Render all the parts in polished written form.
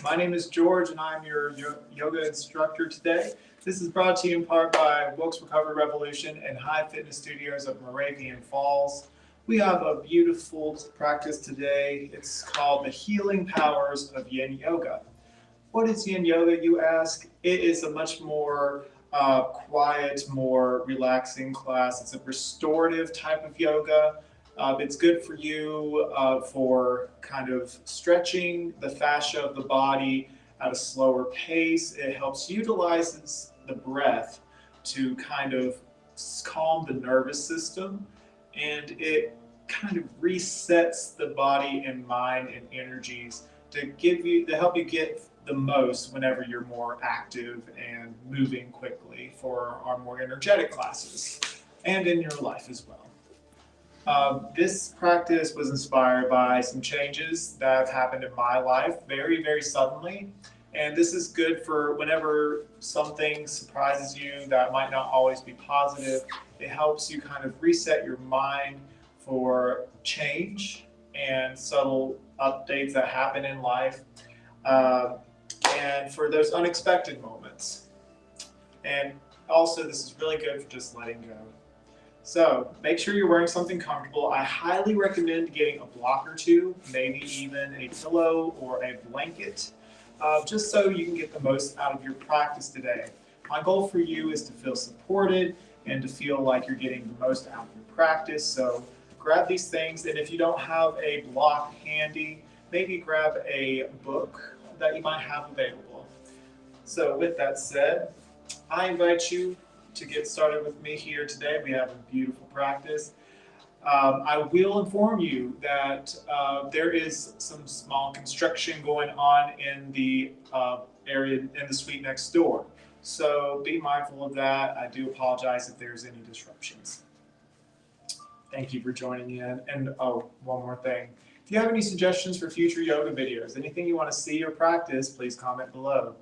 My name is George and I'm your yoga instructor today. This is brought to you in part by Wilkes Recovery Revolution and Hive Fitness Studios of Moravian Falls. We have a beautiful practice today. It's called the Healing Powers of Yin Yoga. What is Yin Yoga, you ask? It is a much more quiet, more relaxing class. It's a restorative type of yoga. It's good for you for kind of stretching the fascia of the body at a slower pace. It helps utilize the breath to kind of calm the nervous system, and it kind of resets the body and mind and energies to help you get the most whenever you're more active and moving quickly for our more energetic classes and in your life as well. This practice was inspired by some changes that have happened in my life very, very suddenly. And this is good for whenever something surprises you that might not always be positive. It helps you kind of reset your mind for change and subtle updates that happen in life, and for those unexpected moments. And also, this is really good for just letting go. So make sure you're wearing something comfortable. I highly recommend getting a block or two, maybe even a pillow or a blanket, just so you can get the most out of your practice today. My goal for you is to feel supported and to feel like you're getting the most out of your practice. So grab these things, and if you don't have a block handy, maybe grab a book that you might have available. So with that said, I invite you to get started with me here today. We have a beautiful practice. I will inform you that there is some small construction going on in the area in the suite next door. So be mindful of that. I do apologize if there's any disruptions. Thank you for joining in. And oh, one more thing. If you have any suggestions for future yoga videos, anything you want to see or practice, please comment below.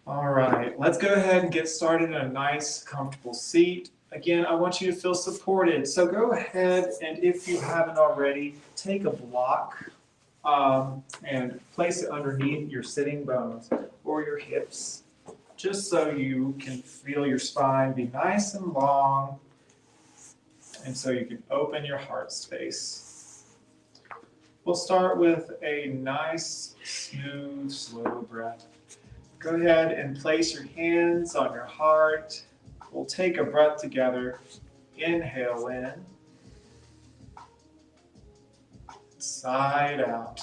All right, let's go ahead and get started in a nice, comfortable seat. Again, I want you to feel supported. So go ahead and if you haven't already, take a block and place it underneath your sitting bones or your hips, just so you can feel your spine be nice and long, and so you can open your heart space. We'll start with a nice, smooth, slow breath. Go ahead and place your hands on your heart. We'll take a breath together. Inhale in. Side out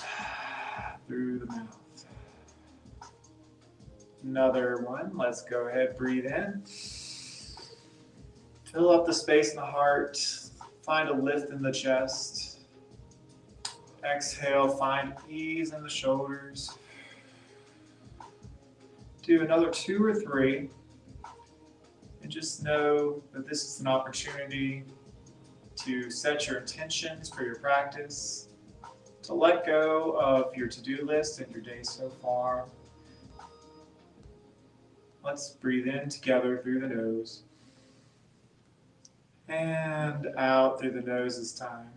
through the mouth. Another one. Let's go ahead, breathe in. Fill up the space in the heart. Find a lift in the chest. Exhale, find ease in the shoulders. Do another 2 or 3, and just know that this is an opportunity to set your intentions for your practice, to let go of your to-do list and your day so far. Let's breathe in together through the nose, and out through the nose this time.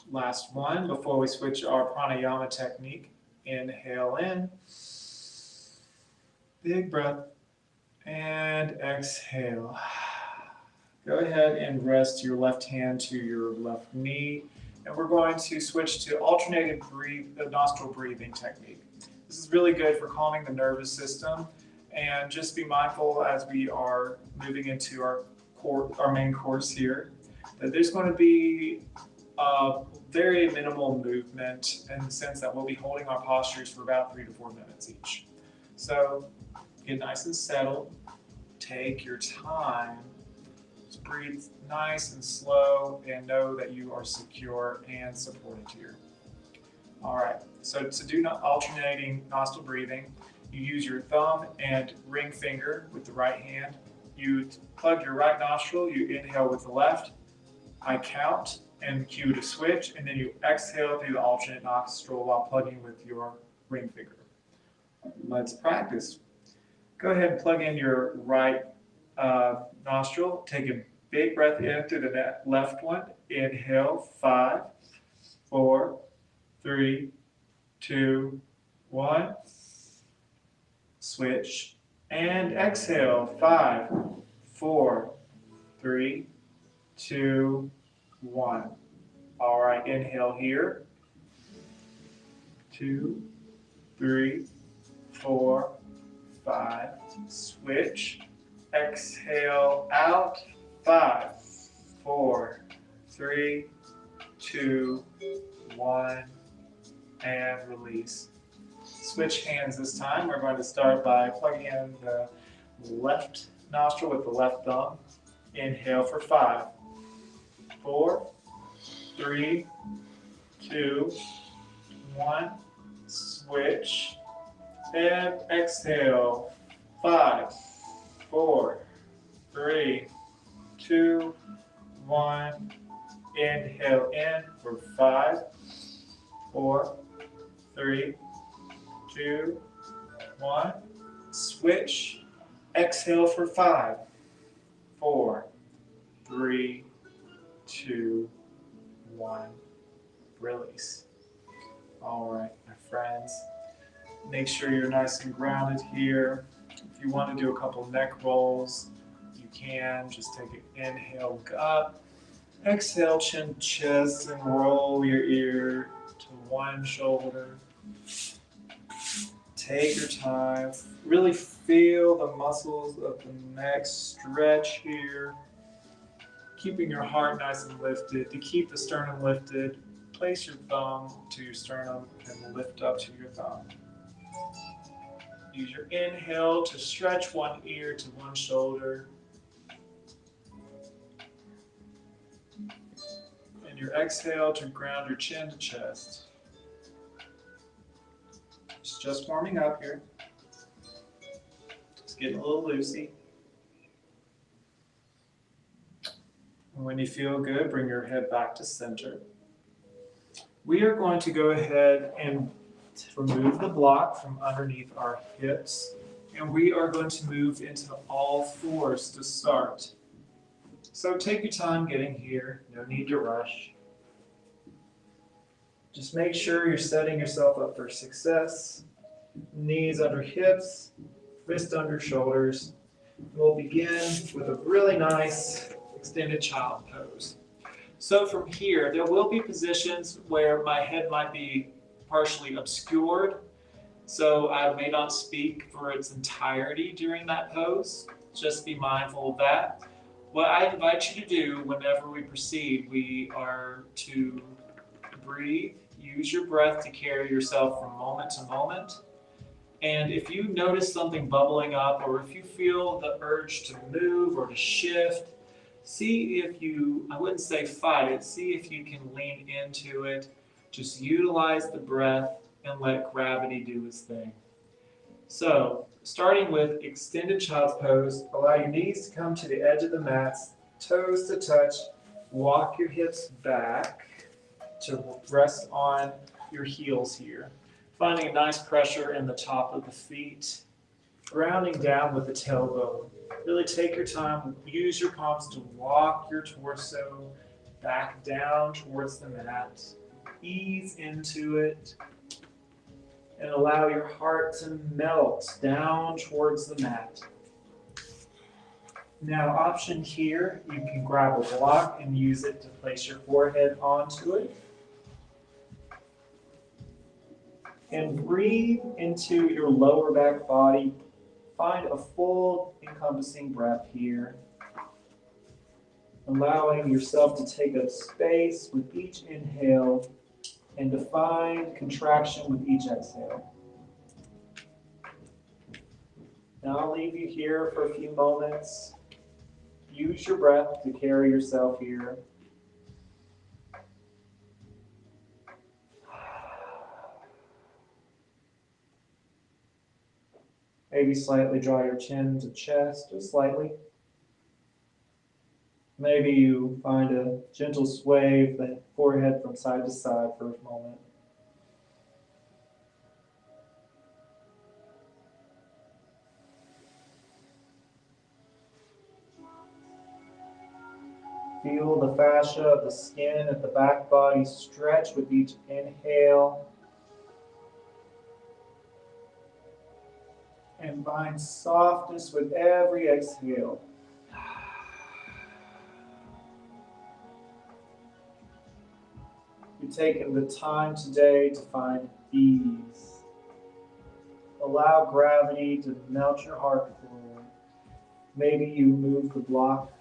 Last one before we switch our pranayama technique. Inhale in, big breath, and exhale. Go ahead and rest your left hand to your left knee, and we're going to switch to alternated nostril breathing technique. This is really good for calming the nervous system, and just be mindful as we are moving into our main course here, that there's going to be very minimal movement in the sense that we'll be holding our postures for about 3 to 4 minutes each. So get nice and settled. Take your time. Just breathe nice and slow and know that you are secure and supported here. All right, so to do alternating nostril breathing, you use your thumb and ring finger with the right hand. You plug your right nostril, you inhale with the left. I count and cue to switch, and then you exhale through the alternate nostril while plugging with your ring finger. Let's practice. Go ahead and plug in your right nostril. Take a big breath in through the left one. Inhale, 5. 3, 2, 1. Switch. And exhale. 5, 4, 3, 2, 1. All right, inhale here. 2, 3, 4, 5. Switch. Exhale out. 5, 4, 3, 2, 1. And release. Switch hands this time. We're going to start by plugging in the left nostril with the left thumb. Inhale for 5, 4, 3, 2, 1. Switch. And exhale. 5, 4, 3, 2, 1. Inhale in for 5, 4, 3, 2, 1. Switch. Exhale for 5, 4, 3, 2, 1. Release. All right, my friends. Make sure you're nice and grounded here. If you want to do a couple neck rolls, you can. Just take an inhale up. Exhale, chin to chest, and roll your ear to one shoulder. Take your time. Really feel the muscles of the neck stretch here. Keeping your heart nice and lifted. To keep the sternum lifted, place your thumb to your sternum and lift up to your thumb. Use your inhale to stretch one ear to one shoulder. And your exhale to ground your chin to chest. It's just warming up here. Just getting a little loosey. And when you feel good, bring your head back to center. We are going to go ahead and remove the block from underneath our hips. And we are going to move into all fours to start. So take your time getting here. No need to rush. Just make sure you're setting yourself up for success. Knees under hips, wrist under shoulders. We'll begin with a really nice extended child pose. So from here, there will be positions where my head might be partially obscured. So I may not speak for its entirety during that pose. Just be mindful of that. What I invite you to do whenever we proceed, we are to breathe. Use your breath to carry yourself from moment to moment. And if you notice something bubbling up, or if you feel the urge to move or to shift, see if you, I wouldn't say fight it, see if you can lean into it. Just utilize the breath and let gravity do its thing. So, starting with extended child's pose, allow your knees to come to the edge of the mats, toes to touch, walk your hips back to rest on your heels here. Finding a nice pressure in the top of the feet, grounding down with the tailbone. Really take your time, use your palms to walk your torso back down towards the mat. Ease into it and allow your heart to melt down towards the mat. Now, option here, you can grab a block and use it to place your forehead onto it. And breathe into your lower back body. Find a full encompassing breath here. Allowing yourself to take up space with each inhale and define contraction with each exhale. Now I'll leave you here for a few moments. Use your breath to carry yourself here. Maybe slightly draw your chin to chest, just slightly. Maybe you find a gentle sway of the forehead from side to side for a moment. Feel the fascia of the skin at the back body stretch with each inhale. And find softness with every exhale. You're taking the time today to find ease. Allow gravity to melt your heart forward. Maybe you move the block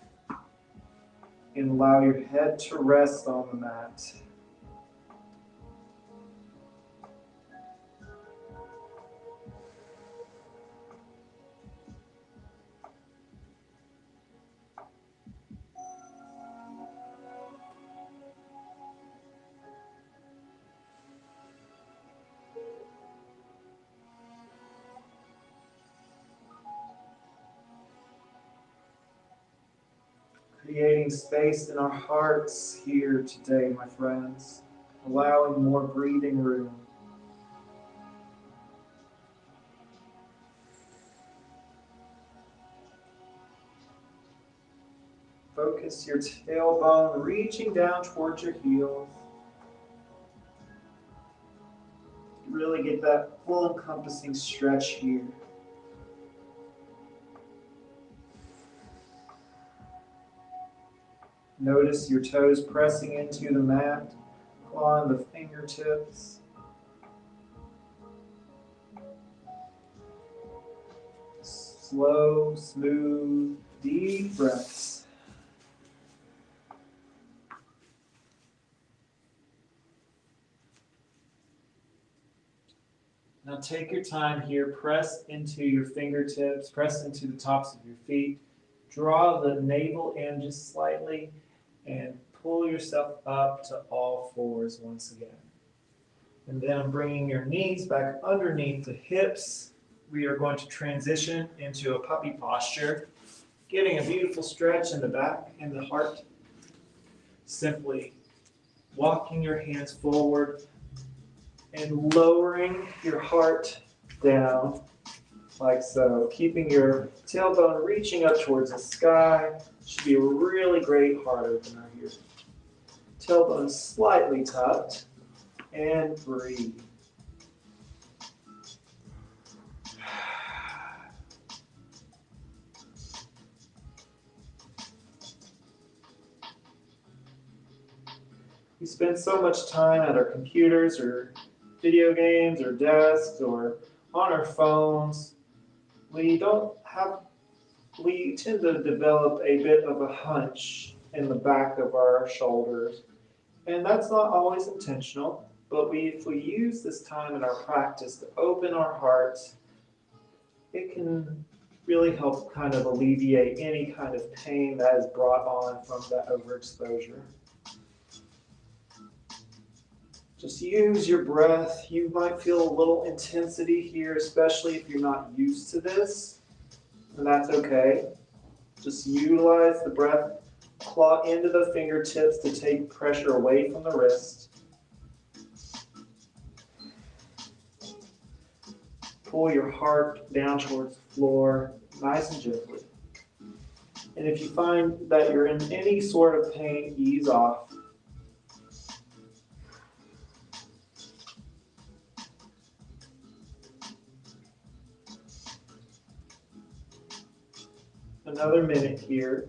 and allow your head to rest on the mat. Creating space in our hearts here today, my friends. Allowing more breathing room. Focus your tailbone reaching down towards your heels. Really get that full encompassing stretch here. Notice your toes pressing into the mat, clawing the fingertips. Slow, smooth, deep breaths. Now take your time here, press into your fingertips, press into the tops of your feet. Draw the navel in just slightly and pull yourself up to all fours once again. And then bringing your knees back underneath the hips, we are going to transition into a puppy posture, getting a beautiful stretch in the back and the heart. Simply walking your hands forward and lowering your heart down like so, keeping your tailbone reaching up towards the sky. Should be a really great heart opener here. Tailbone slightly tucked, and breathe. We spend so much time at our computers or video games or desks or on our phones. We tend to develop a bit of a hunch in the back of our shoulders. And that's not always intentional, but if we use this time in our practice to open our hearts, it can really help kind of alleviate any kind of pain that is brought on from that overexposure. Just use your breath. You might feel a little intensity here, especially if you're not used to this, and that's okay. Just utilize the breath, claw into the fingertips to take pressure away from the wrist. Pull your heart down towards the floor, nice and gently. And if you find that you're in any sort of pain, ease off. Another minute here.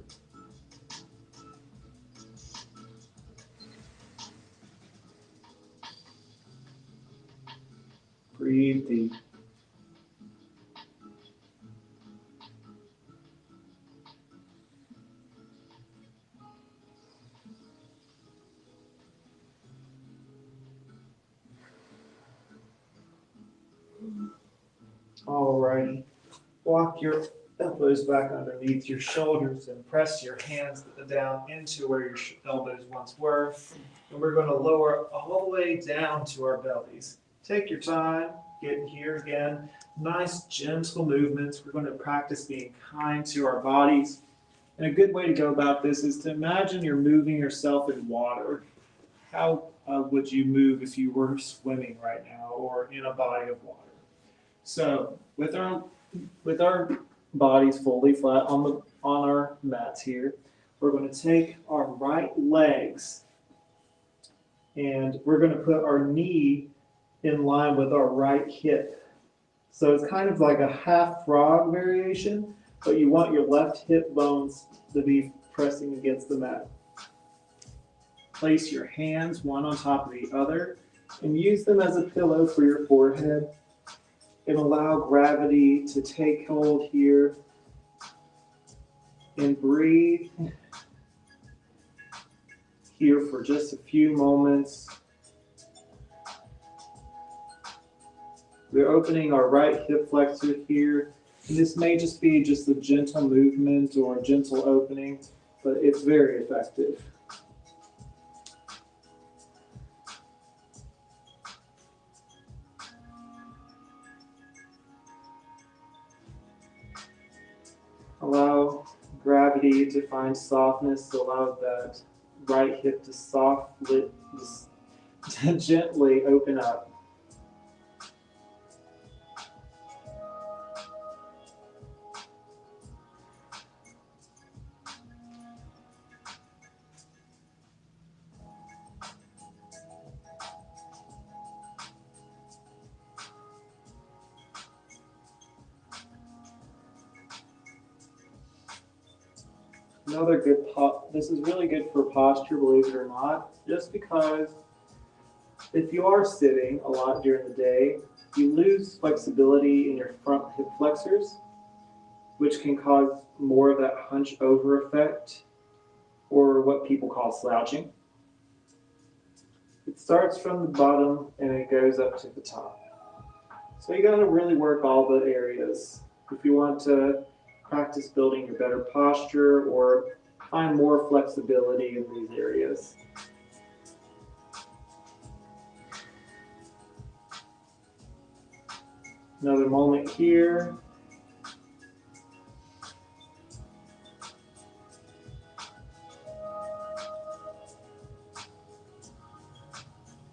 Breathe deep. Alrighty. Walk your elbows back underneath your shoulders and press your hands down into where your elbows once were. And we're going to lower all the way down to our bellies. Take your time, get here again. Nice, gentle movements. We're going to practice being kind to our bodies. And a good way to go about this is to imagine you're moving yourself in water. How would you move if you were swimming right now or in a body of water? So with our bodies fully flat on our mats here, we're going to take our right legs and we're going to put our knee in line with our right hip. So it's kind of like a half frog variation, but you want your left hip bones to be pressing against the mat. Place your hands one on top of the other and use them as a pillow for your forehead and allow gravity to take hold here and breathe here for just a few moments. We're opening our right hip flexor here. And this may just be just a gentle movement or a gentle opening, but it's very effective. Allow gravity to find softness, allow that right hip to softly, gently open up. Another good this is really good for posture, believe it or not, just because if you are sitting a lot during the day, you lose flexibility in your front hip flexors, which can cause more of that hunch over effect, or what people call slouching. It starts from the bottom and it goes up to the top. So you got to really work all the areas if you want to practice building your better posture or find more flexibility in these areas. Another moment here.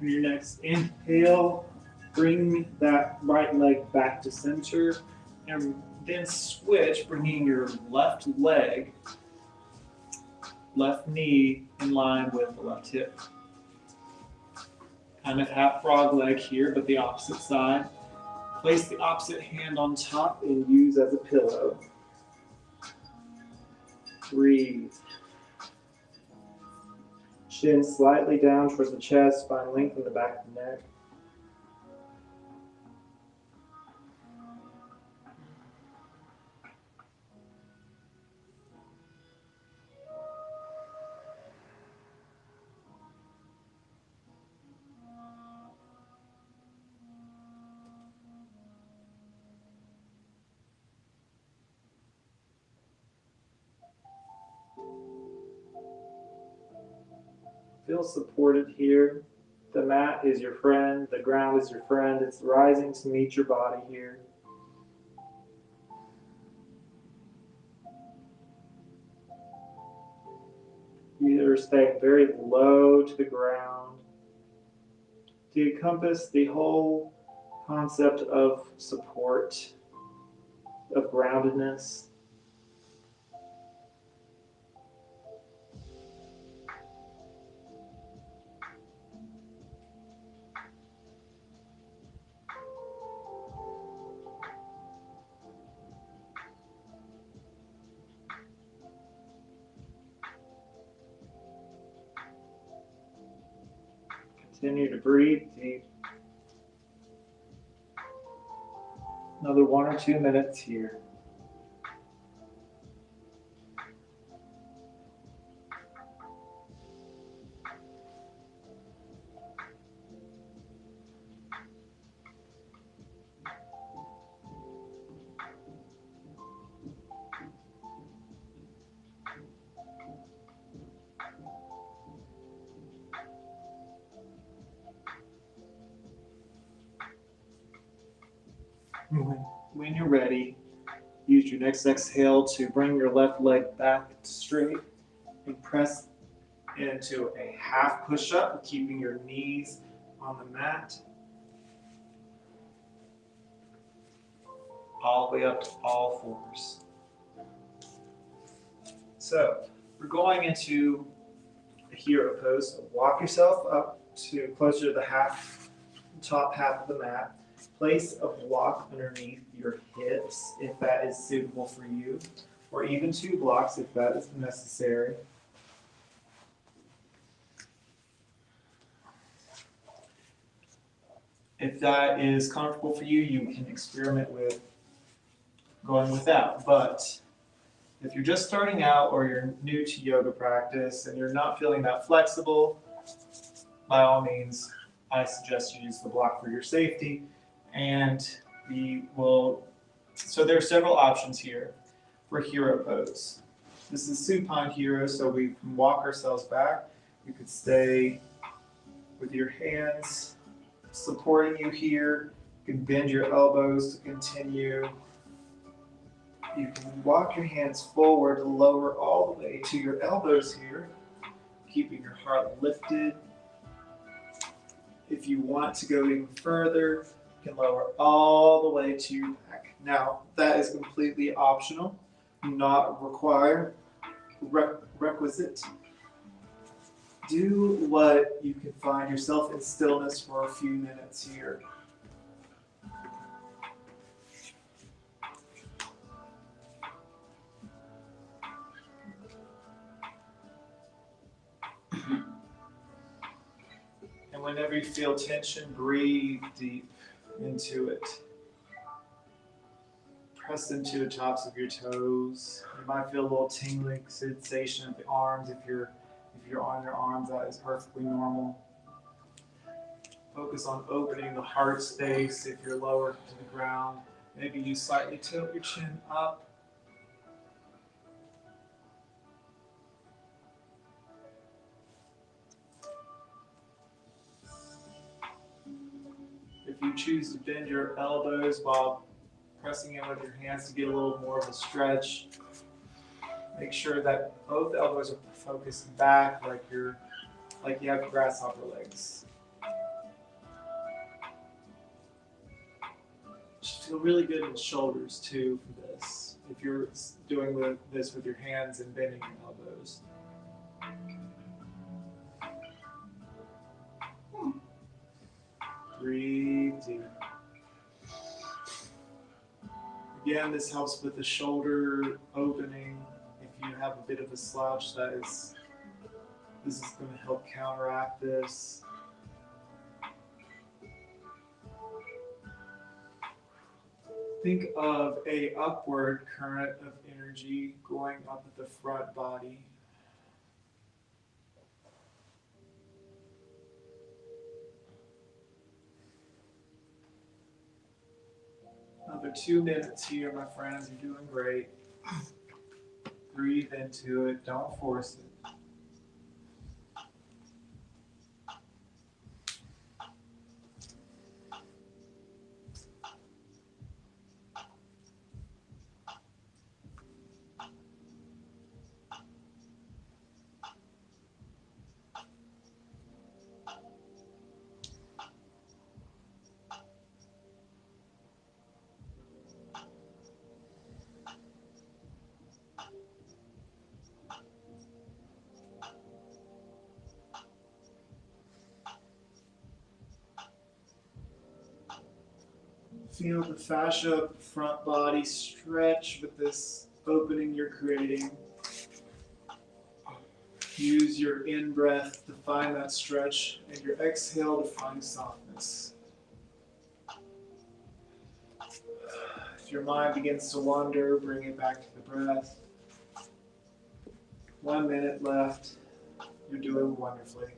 On your next inhale, bring that right leg back to center and then switch, bringing your left leg, left knee in line with the left hip. Kind of half frog leg here, but the opposite side. Place the opposite hand on top and use as a pillow. Breathe. Chin slightly down towards the chest, spine lengthen the back of the neck. Feel supported here. The mat is your friend. The ground is your friend. It's rising to meet your body here. You're staying very low to the ground to encompass the whole concept of support, of groundedness. Continue to breathe deep. Another 1 or 2 minutes here. When you're ready, use your next exhale to bring your left leg back straight and press into a half push-up, keeping your knees on the mat. All the way up to all fours. So, We're going into a hero pose. So walk yourself up to closer to the top half of the mat. Place a block underneath your hips if that is suitable for you, or even 2 blocks if that is necessary. If that is comfortable for you, you can experiment with going without. But if you're just starting out or you're new to yoga practice and you're not feeling that flexible, by all means, I suggest you use the block for your safety. And so there are several options here for hero pose. This is supine hero, so we can walk ourselves back. You could stay with your hands supporting you here. You can bend your elbows to continue. You can walk your hands forward to lower all the way to your elbows here, keeping your heart lifted. If you want to go even further, you can lower all the way to your back. Now, that is completely optional, not requisite. Do what you can find yourself in stillness for a few minutes here. And whenever you feel tension, breathe deep into it. Press into the tops of your toes. You might feel a little tingling sensation of the arms. If you're on your arms, that is perfectly normal. Focus on opening the heart space if you're lower to the ground. Maybe you slightly tilt your chin up. If you choose to bend your elbows while pressing in with your hands to get a little more of a stretch, make sure that both elbows are focused back like you have grasshopper legs. Should feel really good in the shoulders too for this, if you're doing this with your hands and bending your elbows. Breathe deep. Again, this helps with the shoulder opening. If you have a bit of a slouch, this is going to help counteract this. Think of an upward current of energy going up at the front body. Another 2 minutes here, my friends. You're doing great. Breathe into it. Don't force it. Feel the fascia of the front body stretch with this opening you're creating. Use your in-breath to find that stretch and your exhale to find softness. If your mind begins to wander, bring it back to the breath. 1 minute left. You're doing wonderfully.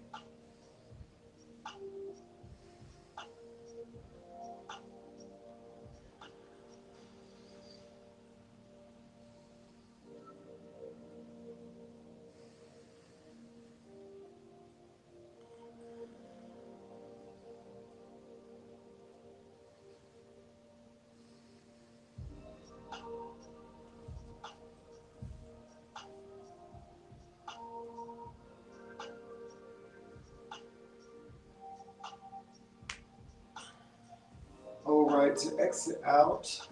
All right, to exit out,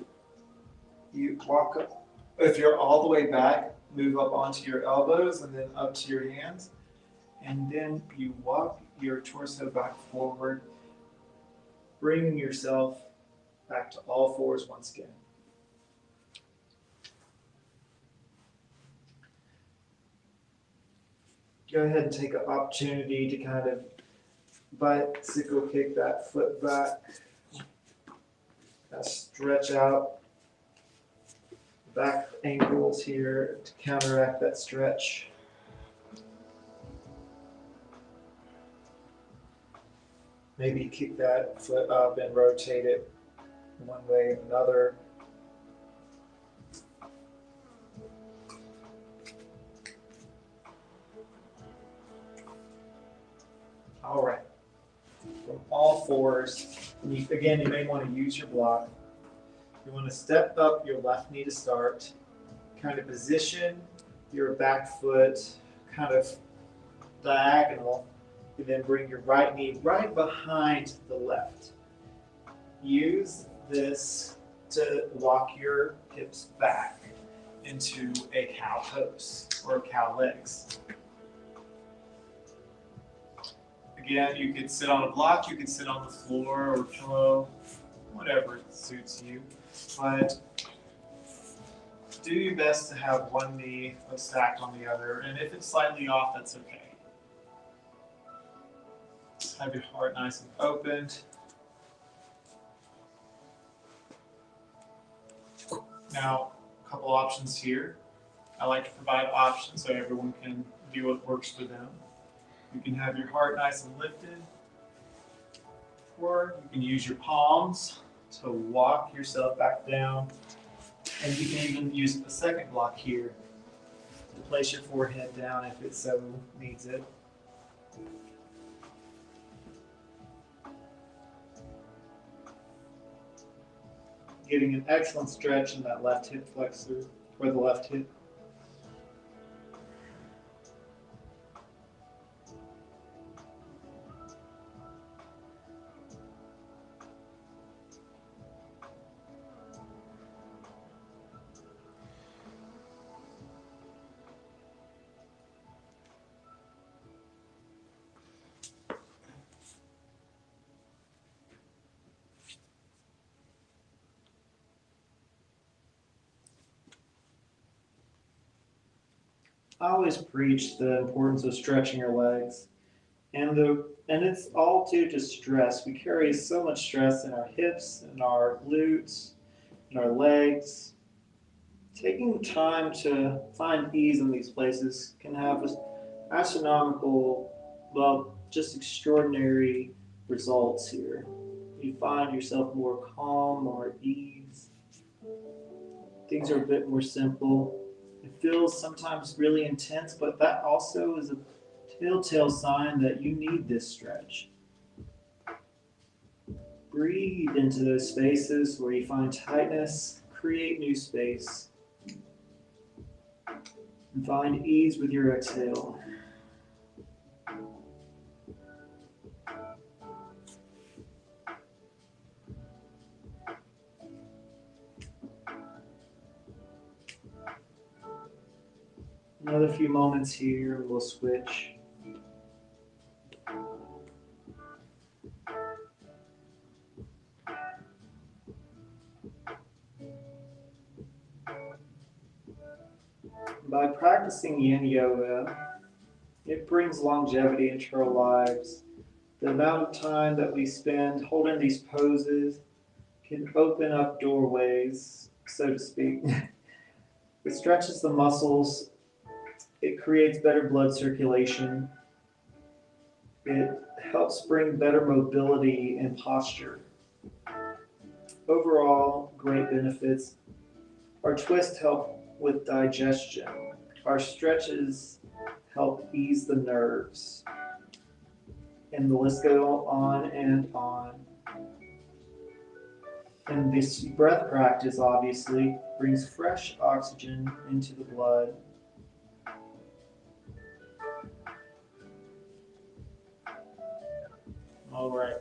you walk up. If you're all the way back, Move up onto your elbows and then up to your hands. And then you walk your torso back forward, bringing yourself back to all fours once again. Go ahead and take an opportunity to kind of bicycle kick that foot back. Stretch out back ankles here to counteract that stretch. Maybe kick that foot up and rotate it one way or another. All right. From all fours, again, you may want to use your block. You want to step up your left knee to start, kind of position your back foot kind of diagonal, and then bring your right knee right behind the left. Use this to walk your hips back into a cow pose or cow legs. Again, you could sit on a block, you could sit on the floor or a pillow, whatever suits you. But do your best to have one knee stacked on the other, and if it's slightly off, that's okay. Have your heart nice and opened. Now, a couple options here. I like to provide options so everyone can do what works for them. You can have your heart nice and lifted, or you can use your palms to walk yourself back down. And you can even use a second block here to place your forehead down if it so needs it. Getting an excellent stretch in that left hip flexor, or the left hip. I always preach the importance of stretching your legs, and it's all due to stress. We carry so much stress in our hips, in our glutes, in our legs. Taking time to find ease in these places can have astronomical, well, just extraordinary results here. You find yourself more calm, more at ease. Things are a bit more simple. It feels sometimes really intense, but that also is a telltale sign that you need this stretch. Breathe into those spaces where you find tightness, create new space, and find ease with your exhale. Another few moments here, we'll switch. By practicing yin yoga, it brings longevity into our lives. The amount of time that we spend holding these poses can open up doorways, so to speak. It stretches the muscles. It creates better blood circulation. It helps bring better mobility and posture. Overall, great benefits. Our twists help with digestion. Our stretches help ease the nerves. And the list goes on and on. And this breath practice obviously brings fresh oxygen into the blood. All right,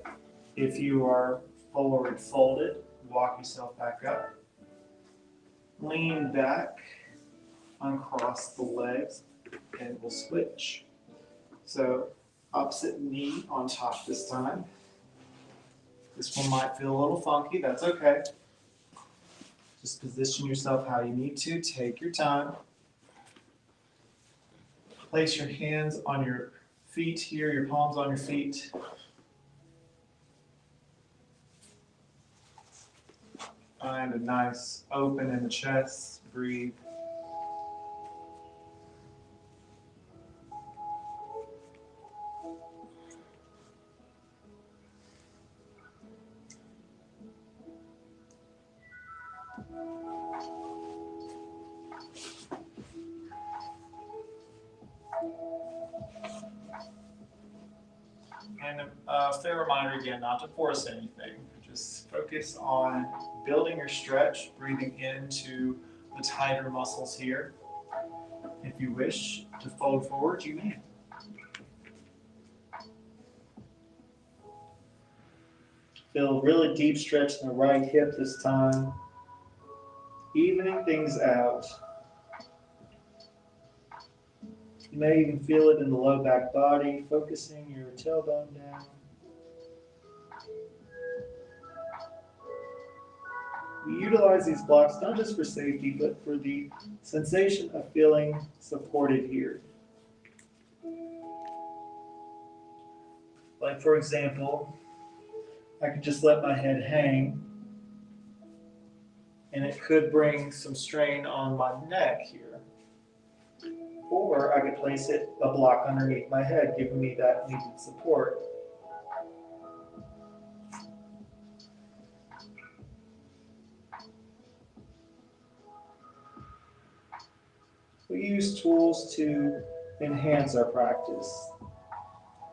if you are forward folded, walk yourself back up. Lean back, uncross the legs and we'll switch. So opposite knee on top this time. This one might feel a little funky, that's okay. Just position yourself how you need to, take your time. Place your hands on your feet here, your palms on your feet. Find a nice open in the chest, breathe. And a fair reminder again, not to force anything. Just focus on building your stretch, breathing into the tighter muscles here. If you wish to fold forward, you may. Feel a really deep stretch in the right hip this time. Evening things out. You may even feel it in the low back body, focusing your tailbone down. We utilize these blocks not just for safety, but for the sensation of feeling supported here. Like for example, I could just let my head hang, and it could bring some strain on my neck here. Or I could place a block underneath my head, giving me that needed support. We use tools to enhance our practice.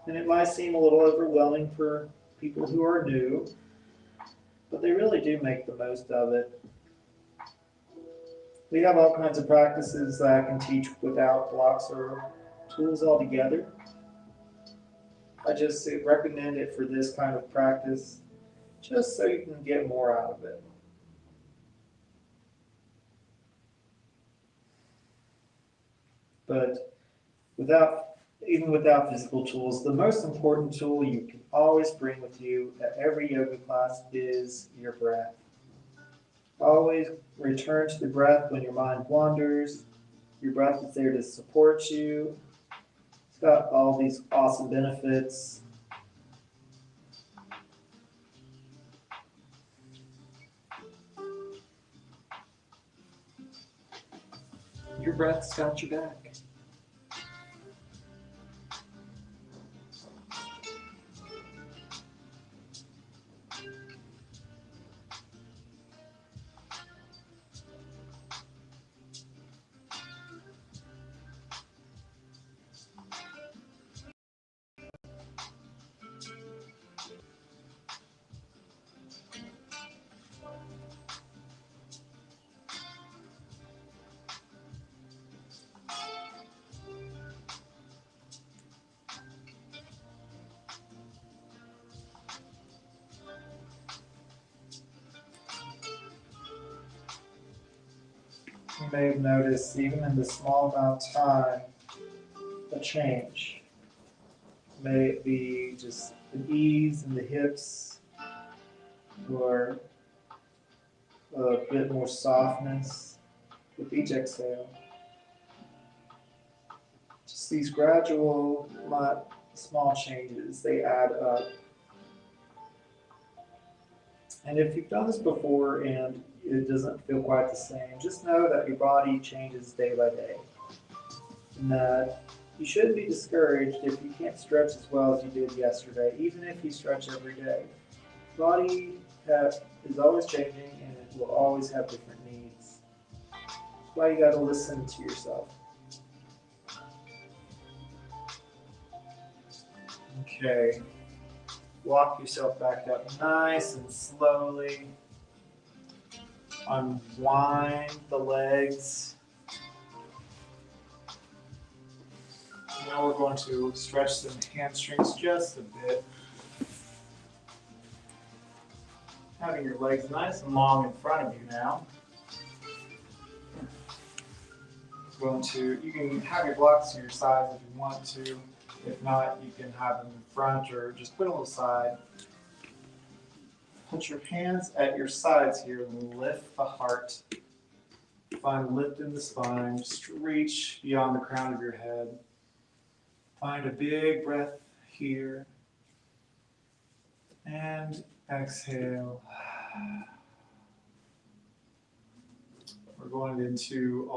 And it might seem a little overwhelming for people who are new, but they really do make the most of it. We have all kinds of practices that I can teach without blocks or tools altogether. I just recommend it for this kind of practice, just so you can get more out of it. But even without physical tools, the most important tool you can always bring with you at every yoga class is your breath. Always return to the breath when your mind wanders. Your breath is there to support you. It's got all these awesome benefits. Your breath's got your back. You may have noticed, even in the small amount of time, a change. May it be just an ease in the hips, or a bit more softness with each exhale. Just these gradual, small changes, they add up. And if you've done this before and it doesn't feel quite the same, just know that your body changes day by day. And that you shouldn't be discouraged if you can't stretch as well as you did yesterday, even if you stretch every day. The body is always changing and it will always have different needs. That's why you got to listen to yourself. Okay. Walk yourself back up nice and slowly. Unwind the legs. Now we're going to stretch some hamstrings just a bit. Having your legs nice and long in front of you now. going to, you can have your blocks to your sides if you want to. If not, you can have them in front or just put them on the side. Put your hands at your sides here and lift the heart. Find lift in the spine. Just reach beyond the crown of your head. Find a big breath here. And exhale. We're going into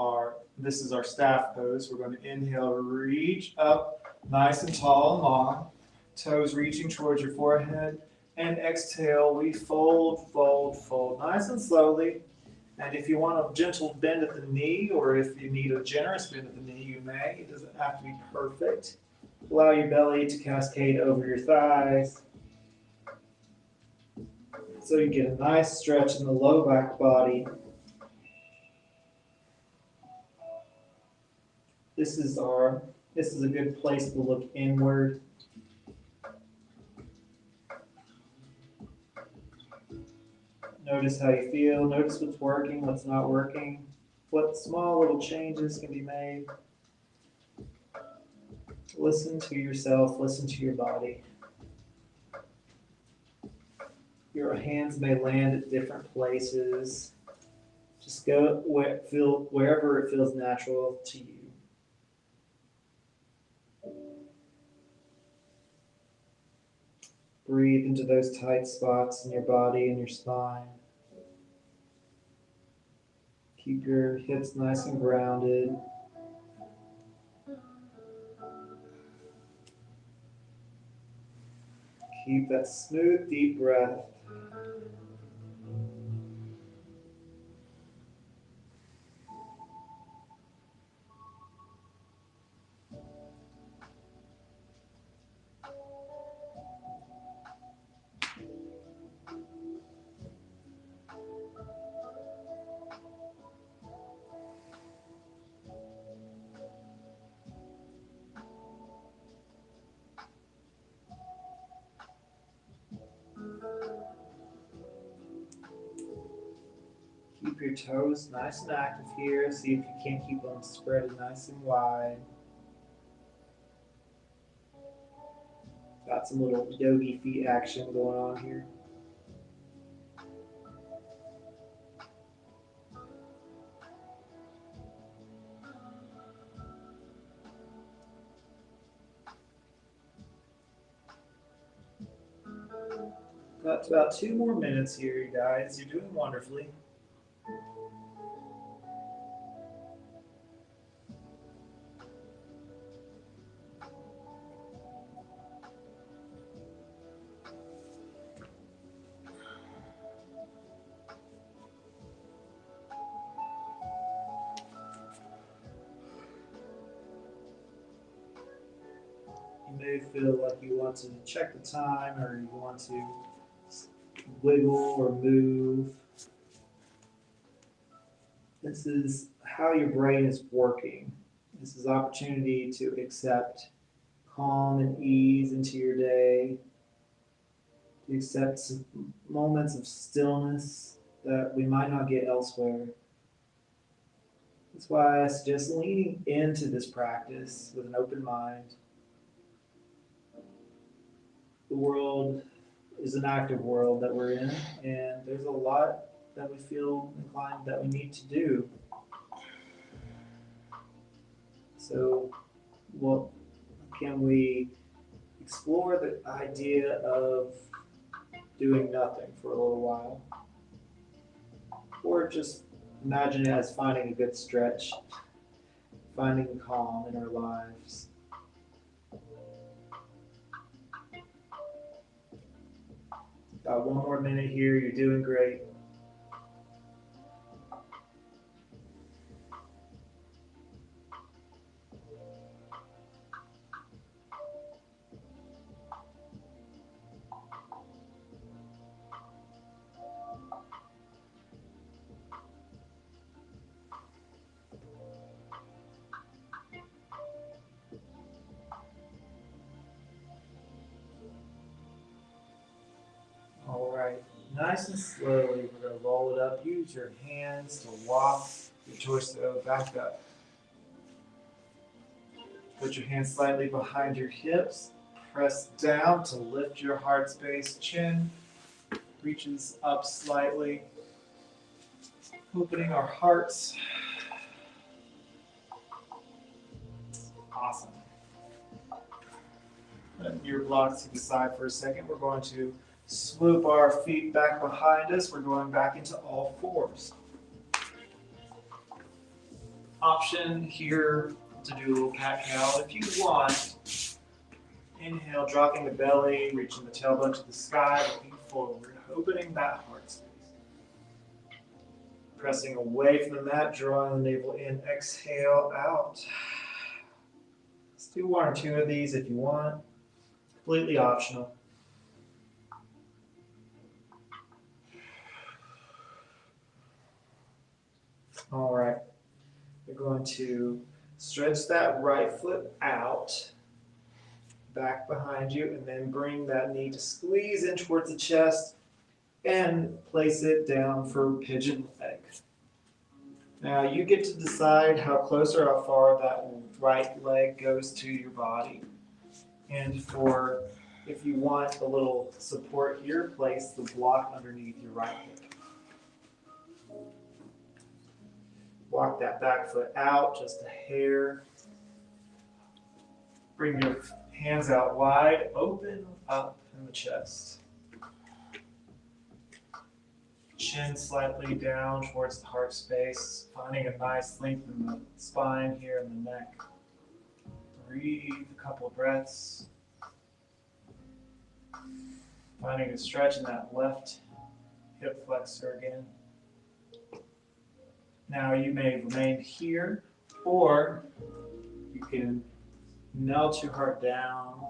this is our staff pose. We're going to inhale, reach up, nice and tall and long. Toes reaching towards your forehead. And exhale, we fold, fold, fold, nice and slowly. And if you want a gentle bend at the knee, or if you need a generous bend at the knee, you may. It doesn't have to be perfect. Allow your belly to cascade over your thighs. So you get a nice stretch in the low back body. This is a good place to look inward. Notice how you feel. Notice what's working, what's not working. What small little changes can be made. Listen to yourself. Listen to your body. Your hands may land at different places. Just go wherever it feels natural to you. Breathe into those tight spots in your body and your spine. Keep your hips nice and grounded. Keep that smooth, deep breath. Keep your toes nice and active here. See if you can't keep them spread nice and wide. Got some little yogi feet action going on here. Got about 2 more minutes here, you guys. You're doing wonderfully. You may feel like you want to check the time or you want to wiggle or move. This is how your brain is working. This is opportunity to accept calm and ease into your day, to accept some moments of stillness that we might not get elsewhere. That's why I suggest leaning into this practice with an open mind. The world is an active world that we're in, and there's a lot that we feel inclined that we need to do. So, what can we explore the idea of doing nothing for a little while? Or just imagine it as finding a good stretch, finding calm in our lives. About 1 more minute here, you're doing great. All right, nice and slowly, we're going to roll it up. Use your hands to walk your torso back up. Put your hands slightly behind your hips. Press down to lift your heart space. Chin reaches up slightly. Opening our hearts. Awesome. Let your blocks to the side for a second. We're going to swoop our feet back behind us. We're going back into all fours. Option here to do a little cat-cow. If you want, inhale, dropping the belly, reaching the tailbone to the sky, looking forward, opening that heart space. Pressing away from the mat, drawing the navel in, exhale out. Let's do one or two of these if you want. Completely optional. All right. You're going to stretch that right foot out, back behind you, and then bring that knee to squeeze in towards the chest and place it down for pigeon leg. Now you get to decide how close or how far that right leg goes to your body. And if you want a little support here, place the block underneath your right hip. Walk that back foot out just a hair. Bring your hands out wide, open up in the chest. Chin slightly down towards the heart space, finding a nice length in the spine here in the neck. Breathe a couple of breaths. Finding a stretch in that left hip flexor again. Now you may remain here, or you can melt your heart down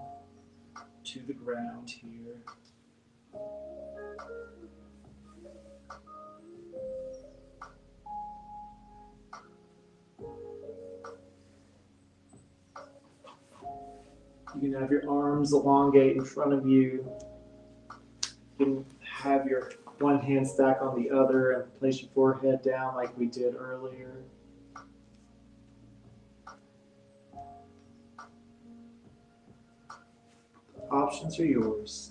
to the ground here. You can have your arms elongate in front of you. You can have your one hand stack on the other and place your forehead down like we did earlier. Options are yours.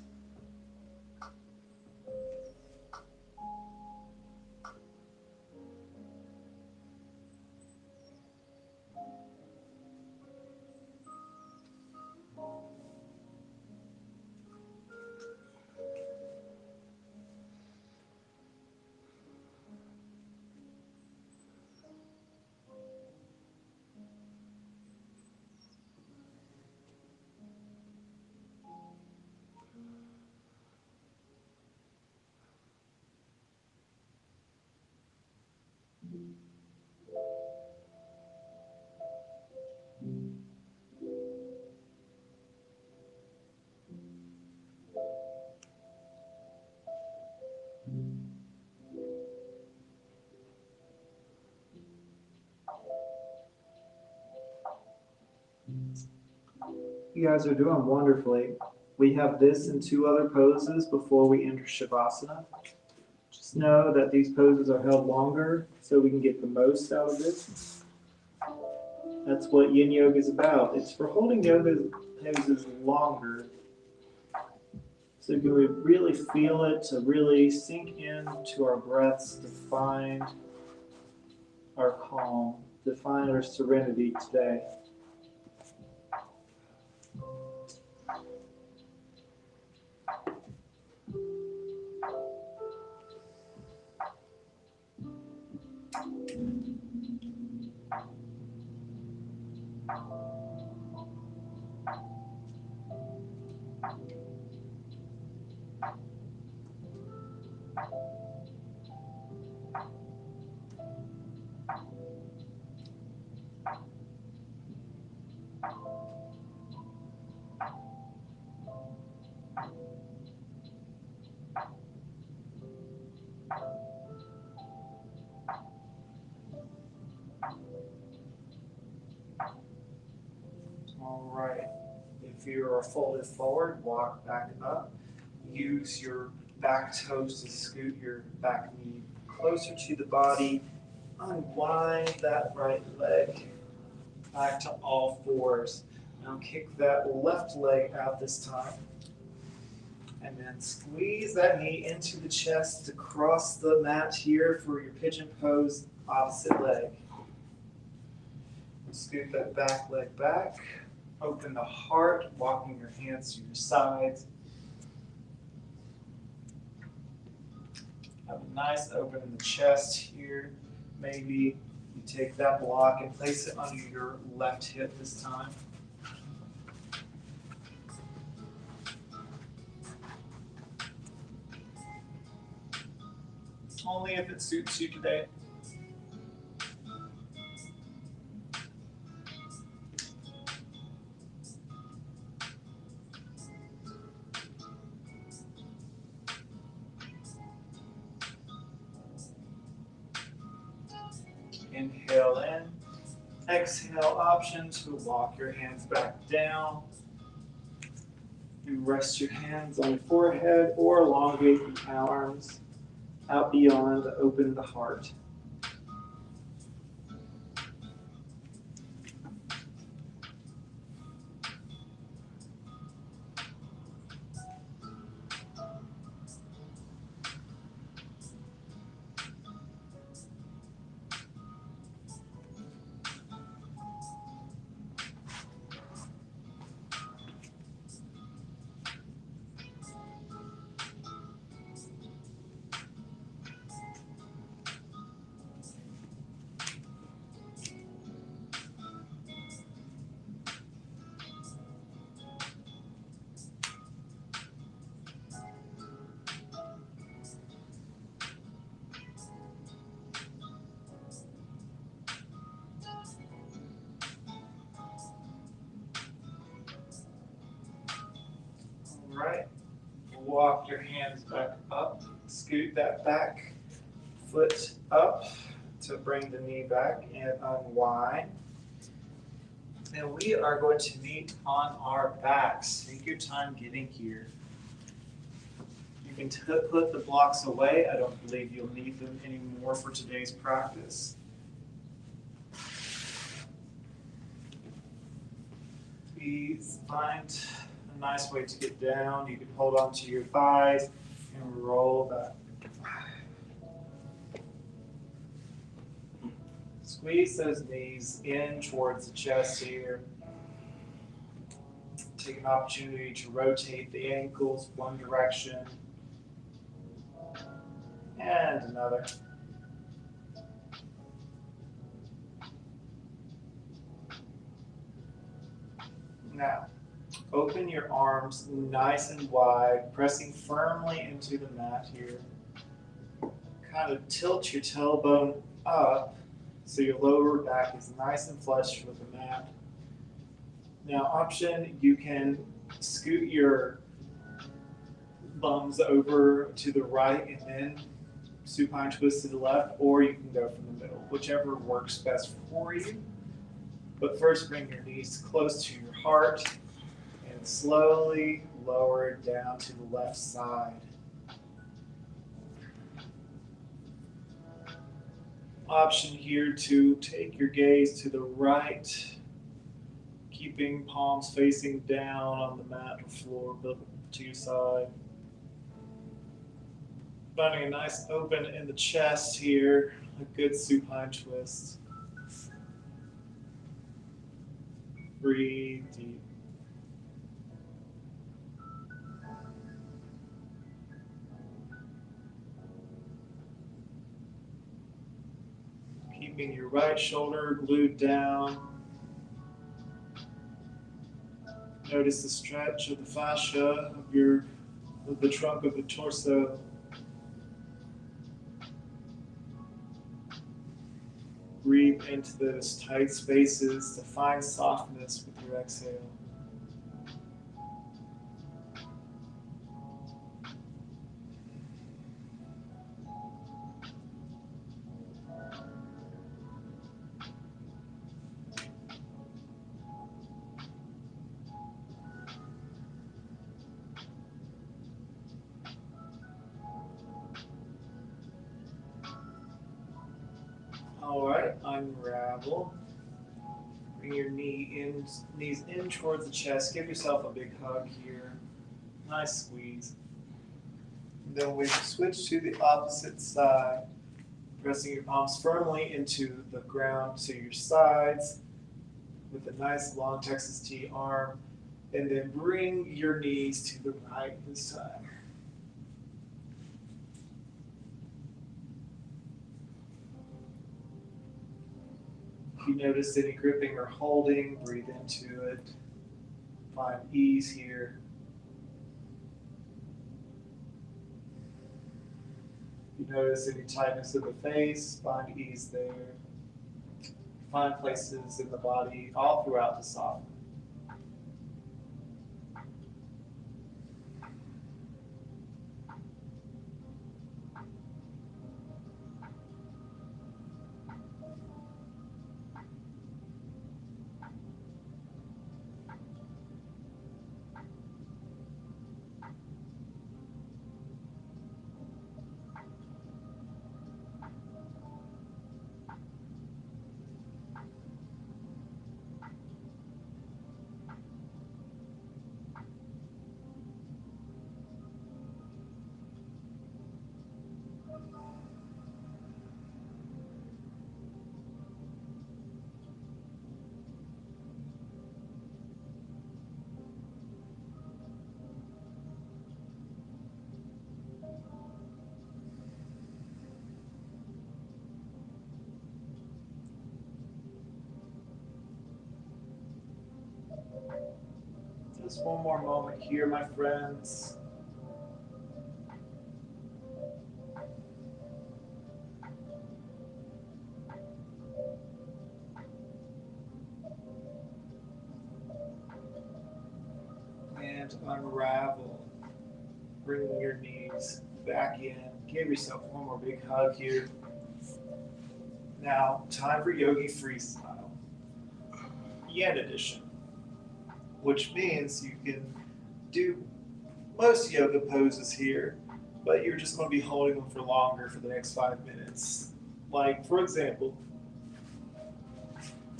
You guys are doing wonderfully. We have this and two other poses before we enter Shavasana. Just know that these poses are held longer so we can get the most out of it. That's what Yin Yoga is about. It's for holding yoga poses longer so can we really feel it, to really sink into our breaths, to find our calm, to find our serenity today. All right. If you are folded forward, walk back up. Use your back toes to scoot your back knee closer to the body. Unwind that right leg back to all fours. Now kick that left leg out this time. And then squeeze that knee into the chest across the mat here for your pigeon pose opposite leg. Scoot that back leg back. Open the heart, walking your hands to your sides. Have a nice open in the chest here. Maybe you take that block and place it under your left hip this time. Only if it suits you today. Inhale in. Exhale, option to walk your hands back down. You rest your hands on your forehead or elongate the arms out beyond, open the heart. All right. Walk your hands back up. Scoot that back foot up to bring the knee back and unwind. And we are going to meet on our backs. Take your time getting here. You can put the blocks away. I don't believe you'll need them anymore for today's practice. Please find a nice way to get down. You can hold onto your thighs and roll back. Squeeze those knees in towards the chest here. Take an opportunity to rotate the ankles one direction and another. Now, open your arms nice and wide, pressing firmly into the mat here. Kind of tilt your tailbone up so your lower back is nice and flush with the mat. Now, option, you can scoot your bums over to the right and then supine twist to the left, or you can go from the middle, whichever works best for you. But first, bring your knees close to your heart and slowly lower it down to the left side. Option here to take your gaze to the right, keeping palms facing down on the mat or floor to your side. Finding a nice open in the chest here, a good supine twist. Breathe deep. Keeping your right shoulder glued down. Notice the stretch of the fascia of the trunk of the torso. Breathe into those tight spaces to find softness with your exhale. All right, unravel. Bring your knees in towards the chest. Give yourself a big hug here. Nice squeeze. And then we switch to the opposite side, pressing your palms firmly into the ground to your sides with a nice long Texas T arm. And then bring your knees to the right this time. If you notice any gripping or holding, breathe into it. Find ease here. If you notice any tightness of the face, find ease there. Find places in the body all throughout to soften. Just one more moment here, my friends. And unravel. Bringing your knees back in. Give yourself one more big hug here. Now, time for Yogi Freestyle. Yin edition. Which means you can do most yoga poses here, but you're just going to be holding them for longer for the next 5 minutes. Like, for example,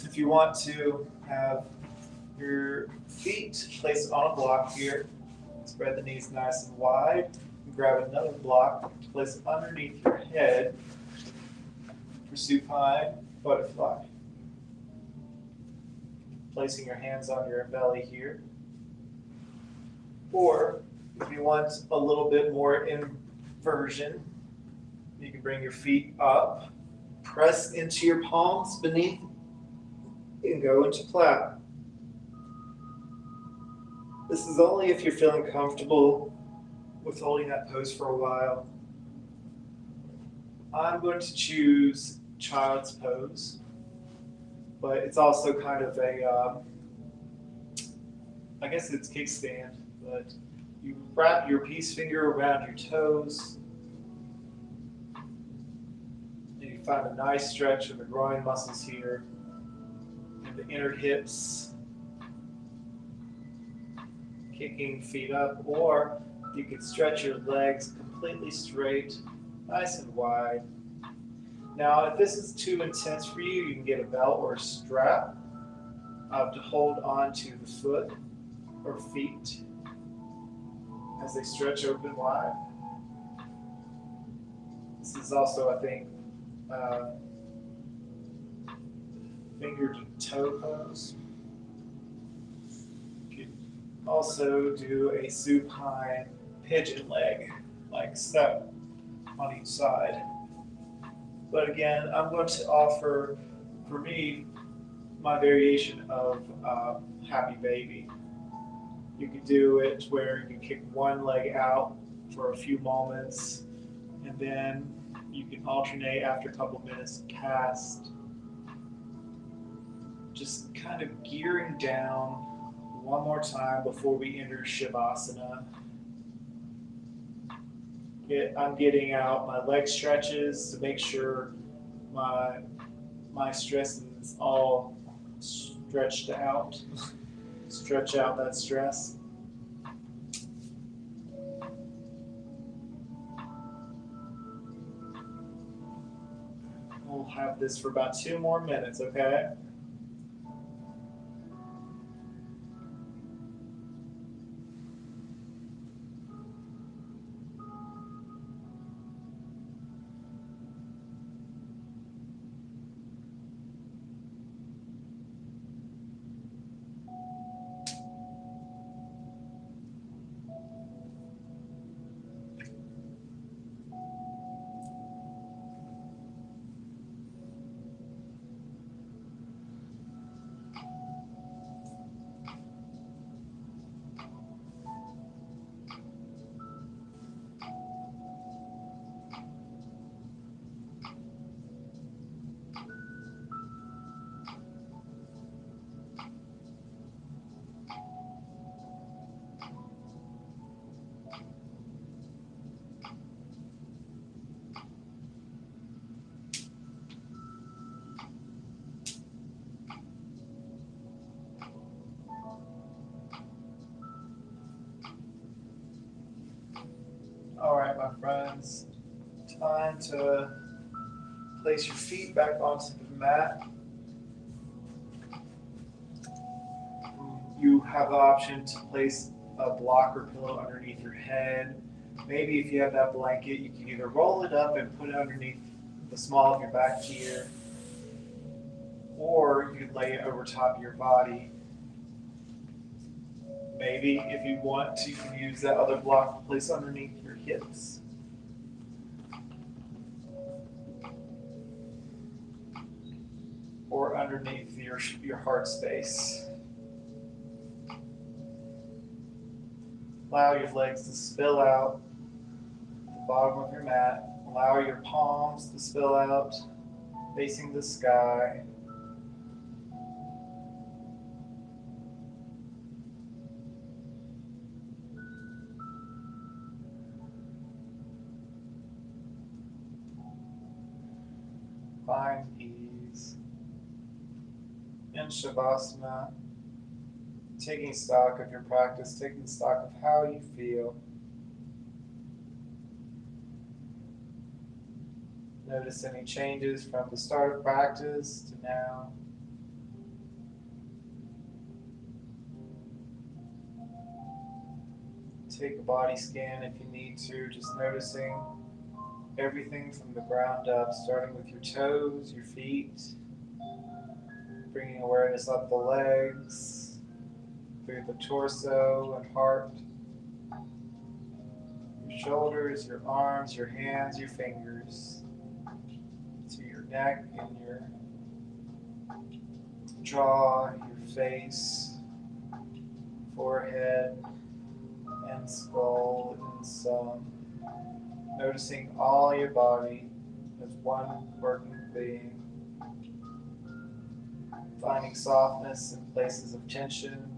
if you want to have your feet placed on a block here, spread the knees nice and wide, and grab another block to place it underneath your head for supine butterfly. Placing your hands on your belly here. Or if you want a little bit more inversion, you can bring your feet up, press into your palms beneath, and go into plat. This is only if you're feeling comfortable with holding that pose for a while. I'm going to choose child's pose. But it's also kind of a, I guess it's kickstand, but you wrap your peace finger around your toes, and you find a nice stretch of the groin muscles here, and the inner hips, kicking feet up, or you could stretch your legs completely straight, nice and wide. Now, if this is too intense for you, you can get a belt or a strap to hold on to the foot or feet as they stretch open wide. This is also, I think, finger to toe pose. You could also do a supine pigeon leg, like so, on each side. But again, I'm going to offer, for me, my variation of Happy Baby. You can do it where you can kick one leg out for a few moments, and then you can alternate after a couple minutes and cast. Just kind of gearing down one more time before we enter Shavasana. I'm getting out my leg stretches to make sure my stress is all stretched out. Stretch out that stress. We'll have this for about 2 more minutes, okay? All right, my friends, time to place your feet back onto the mat. You have the option to place a block or pillow underneath your head. Maybe if you have that blanket, you can either roll it up and put it underneath the small of your back here, or you could lay it over top of your body. Maybe if you want to, you can use that other block to place underneath your hips. Or underneath your heart space. Allow your legs to spill out the bottom of your mat. Allow your palms to spill out, facing the sky. Find ease. In Shavasana, taking stock of your practice, taking stock of how you feel. Notice any changes from the start of practice to now. Take a body scan if you need to, just noticing everything from the ground up, starting with your toes, your feet, bringing awareness up the legs, through the torso and heart, your shoulders, your arms, your hands, your fingers, to your neck and your jaw, your face, forehead, and skull, and some. Noticing all your body as one working being. Finding softness in places of tension.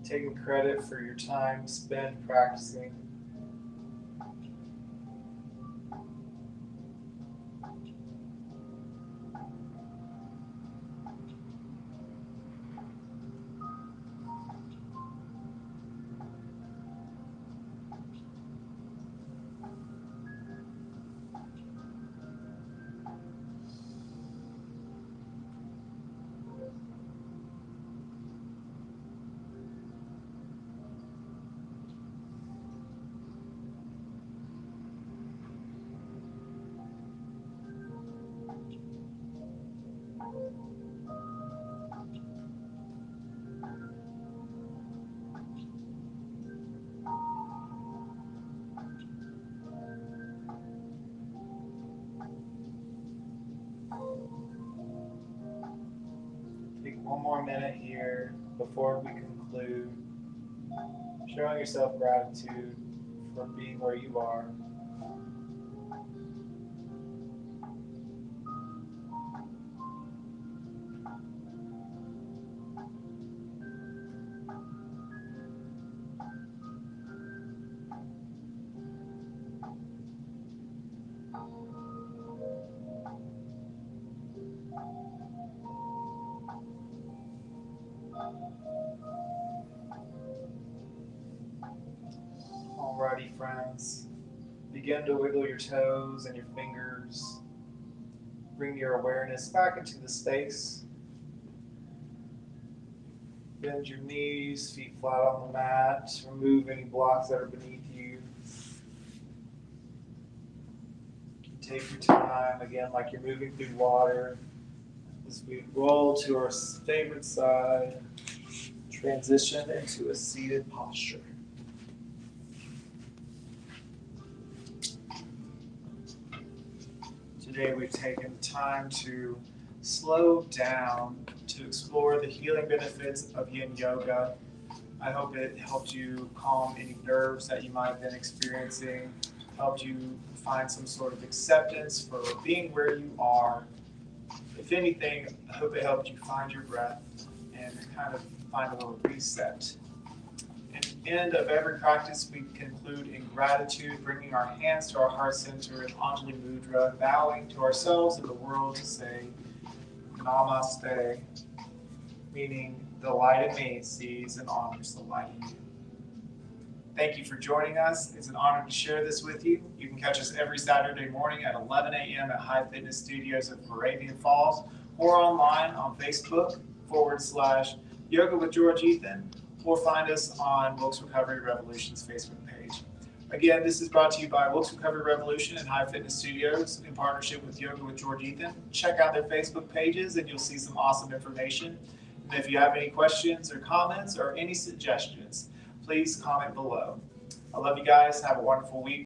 Taking credit for your time spent practicing. Take one more minute here before we conclude, showing yourself gratitude for being where you are. Alrighty, friends. Begin to wiggle your toes and your fingers. Bring your awareness back into the space. Bend your knees, feet flat on the mat. Remove any blocks that are beneath you. Take your time, again, like you're moving through water. As we roll to our favorite side, transition into a seated posture. Today we've taken time to slow down to explore the healing benefits of yin yoga. I hope it helped you calm any nerves that you might have been experiencing, helped you find some sort of acceptance for being where you are. If anything, I hope it helped you find your breath and kind of find a little reset. At the end of every practice, we conclude in gratitude, bringing our hands to our heart center in Anjali Mudra, bowing to ourselves and the world to say Namaste, meaning the light in me sees and honors the light in you. Thank you for joining us. It's an honor to share this with you. You can catch us every Saturday morning at 11 a.m. at Hive Fitness Studios in Moravian Falls, or online on Facebook/Yoga with George Ethan, or find us on Wilkes Recovery Revolution's Facebook page. Again, this is brought to you by Wilkes Recovery Revolution and Hive Fitness Studios in partnership with Yoga with George Ethan. Check out their Facebook pages and you'll see some awesome information. And if you have any questions or comments or any suggestions, please comment below. I love you guys. Have a wonderful week.